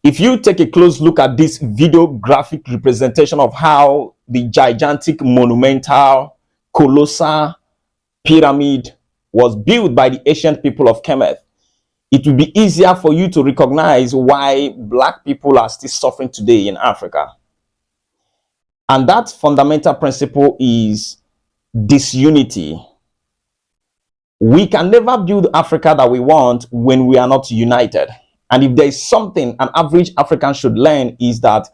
If you take a close look at this video graphic representation of how the gigantic, monumental, colossal pyramid was built by the ancient people of Kemet, it will be easier for you to recognize why black people are still suffering today in Africa. And that fundamental principle is disunity. We can never build Africa that we want when we are not united. And if there is something an average African should learn, is that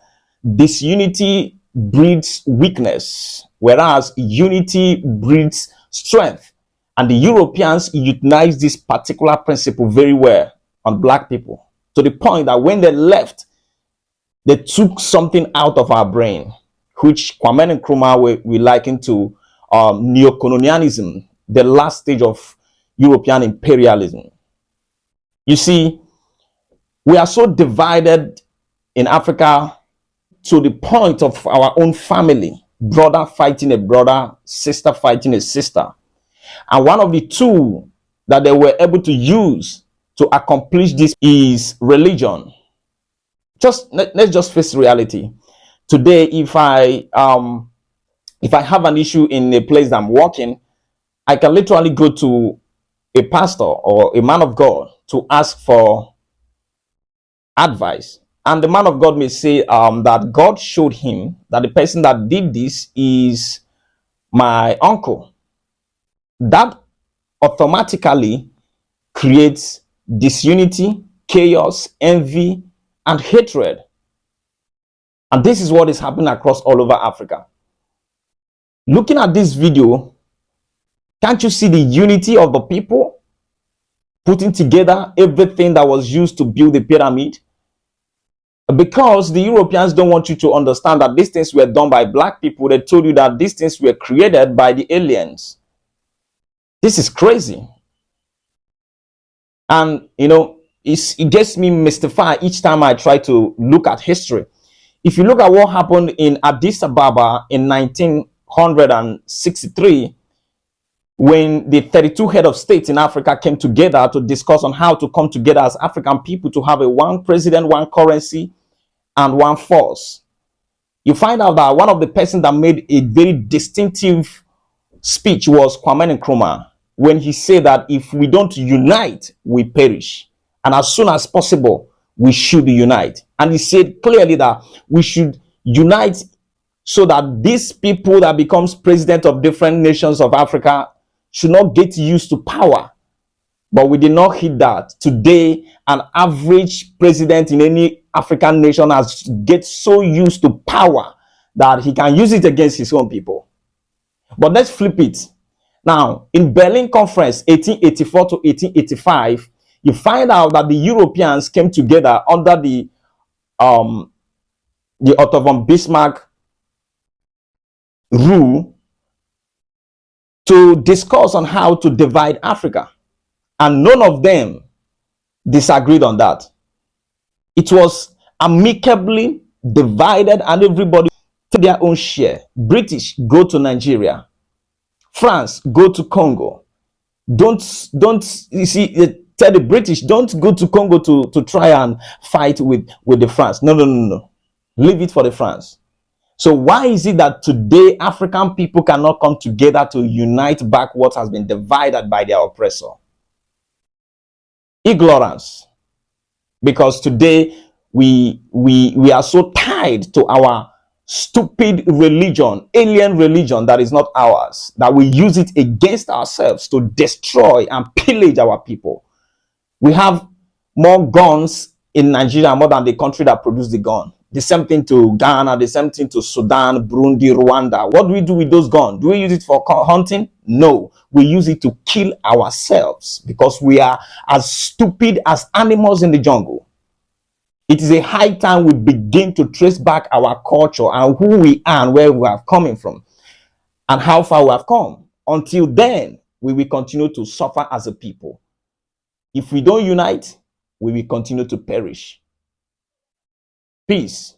disunity breeds weakness, whereas unity breeds strength. And the Europeans utilized this particular principle very well on black people, to the point that when they left, they took something out of our brain, which Kwame Nkrumah we liken to neocolonialism, the last stage of European imperialism. You see, we are so divided in Africa to the point of our own family, brother fighting a brother, sister fighting a sister. And one of the tools that they were able to use to accomplish this is religion. Let's just face reality. Today, if I have an issue in a place that I'm working, I can literally go to a pastor or a man of God to ask for advice. And the man of God may say that God showed him that the person that did this is my uncle. That automatically creates disunity, chaos, envy, and hatred. And this is what is happening across all over Africa. Looking at this video, can't you see the unity of the people putting together everything that was used to build the pyramid? Because the Europeans don't want you to understand that these things were done by black people. They told you that these things were created by the aliens. This is crazy. And, you know, it gets me mystified each time I try to look at history. If you look at what happened in Addis Ababa in 1963, when the 32 head of states in Africa came together to discuss on how to come together as African people to have a one president, one currency, and one force, you find out that one of the persons that made a very distinctive speech was Kwame Nkrumah, when he said that if we don't unite, we perish. And as soon as possible, we should unite. And he said clearly that we should unite so that these people that becomes president of different nations of Africa should not get used to power. But we did not hit that. Today, an average president in any African nation has get so used to power that he can use it against his own people. But let's flip it. Now, in Berlin Conference 1884 to 1885, you find out that the Europeans came together under the Otto von Bismarck rule to discuss on how to divide Africa. And none of them disagreed on that. It was amicably divided and everybody took their own share. British, go to Nigeria. France, go to Congo. Don't you see, tell the British, don't go to Congo to try and fight with the France. No. Leave it for the France. So why is it that today African people cannot come together to unite back what has been divided by their oppressor? Ignorance. Because today we are so tied to our stupid religion, alien religion that is not ours, that we use it against ourselves to destroy and pillage our people. We have more guns in Nigeria more than the country that produced the gun. The same thing to Ghana, the same thing to Sudan, Burundi, Rwanda. What do we do with those guns? Do we use it for hunting? No, we use it to kill ourselves because we are as stupid as animals in the jungle. It is a high time we begin to trace back our culture and who we are and where we are coming from and how far we have come. Until then, we will continue to suffer as a people. If we don't unite, we will continue to perish. Peace.